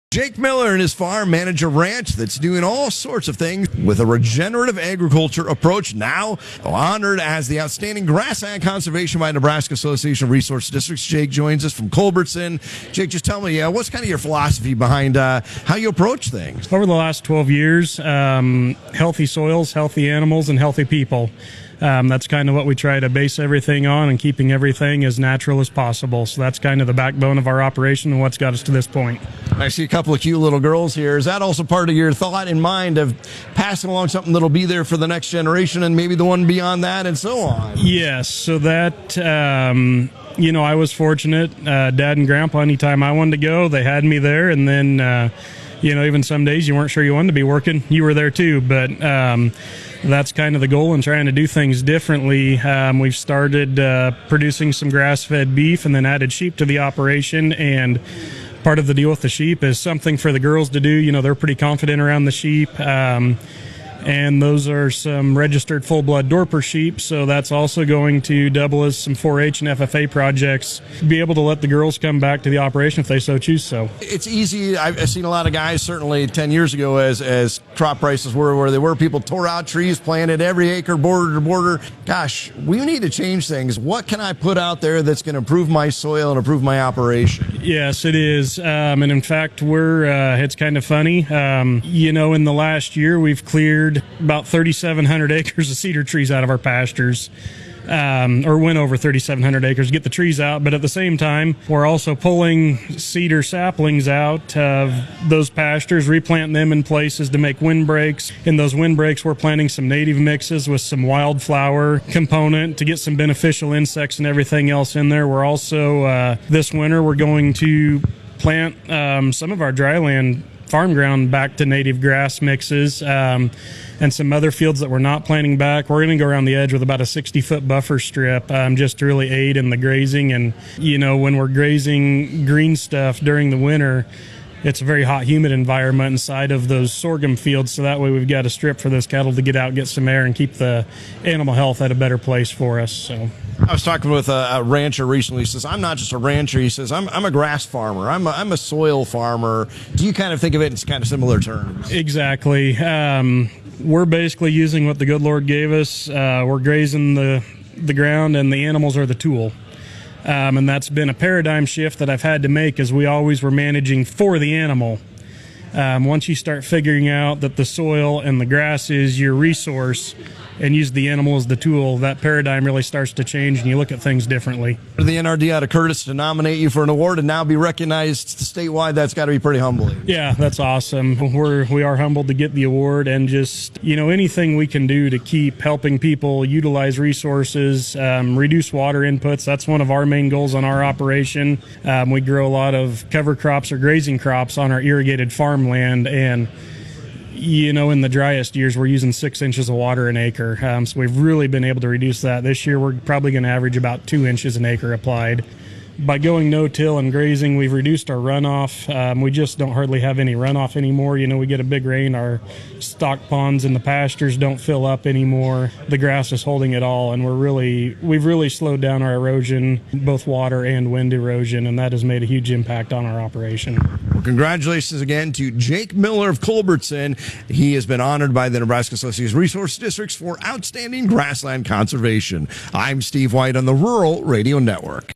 Jake Miller and his farm manage a ranch that's doing all sorts of things with a regenerative agriculture approach, now honored as the Outstanding Grassland Conservation by Nebraska Association of Resource Districts. Jake joins us from Culbertson. Jake, just tell me, what's kind of your philosophy behind how you approach things? Over the last 12 years, healthy soils, healthy animals, and healthy people. That's kind of what we try to base everything on, and keeping everything as natural as possible. So that's kind of the backbone of our operation and what's got us to this point. I see a couple of cute little girls here. Is that also part of your thought in mind of passing along something that'll be there for the next generation and maybe the one beyond that and so on? Yes. So that, I was fortunate. Dad and Grandpa, anytime I wanted to go, they had me there. And then, even some days you weren't sure you wanted to be working. You were there too. But that's kind of the goal in trying to do things differently. We've started producing some grass-fed beef and then added sheep to the operation. And part of the deal with the sheep is something for the girls to do. They're pretty confident around the sheep. And those are some registered full-blood Dorper sheep, so that's also going to double as some 4-H and FFA projects. Be able to let the girls come back to the operation if they so choose so. It's easy. I've seen a lot of guys, certainly 10 years ago, as crop prices were where they were, people tore out trees, planted every acre border to border. Gosh, we need to change things. What can I put out there that's going to improve my soil and improve my operation? Yes, it is. And in fact, it's kind of funny. In the last year, we've cleared about 3,700 acres of cedar trees out of our pastures, or went over 3,700 acres to get the trees out. But at the same time, we're also pulling cedar saplings out of those pastures, replanting them in places to make windbreaks. In those windbreaks, we're planting some native mixes with some wildflower component to get some beneficial insects and everything else in there. We're also, this winter, we're going to plant some of our dryland farm ground back to native grass mixes, and some other fields that we're not planting back. We're going to go around the edge with about a 60-foot buffer strip, just to really aid in the grazing. And, when we're grazing green stuff during the winter, it's a very hot, humid environment inside of those sorghum fields, so that way we've got a strip for those cattle to get out, get some air, and keep the animal health at a better place for us. So I was talking with a rancher recently. He says, I'm not just a rancher. He says, I'm a grass farmer. I'm a soil farmer. Do you kind of think of it in kind of similar terms? Exactly. We're basically using what the good Lord gave us. We're grazing the ground, and the animals are the tool. And that's been a paradigm shift that I've had to make, as we always were managing for the animal. Once you start figuring out that the soil and the grass is your resource and use the animal as the tool, that paradigm really starts to change, and you look at things differently. For the NRD out of Curtis to nominate you for an award and now be recognized statewide, that's got to be pretty humbling. Yeah, that's awesome. We are humbled to get the award, and just, anything we can do to keep helping people utilize resources, reduce water inputs. That's one of our main goals on our operation. We grow a lot of cover crops or grazing crops on our irrigated farmland, and in the driest years, we're using 6 inches of water an acre. So we've really been able to reduce that. This year, we're probably going to average about 2 inches an acre applied. By going no-till and grazing, we've reduced our runoff. We just don't hardly have any runoff anymore. We get a big rain, our stock ponds in the pastures don't fill up anymore. The grass is holding it all, and we've really slowed down our erosion, both water and wind erosion, and that has made a huge impact on our operation. Well, congratulations again to Jake Miller of Culbertson. He has been honored by the Nebraska Association of Resource Districts for outstanding grassland conservation. I'm Steve White on the Rural Radio Network.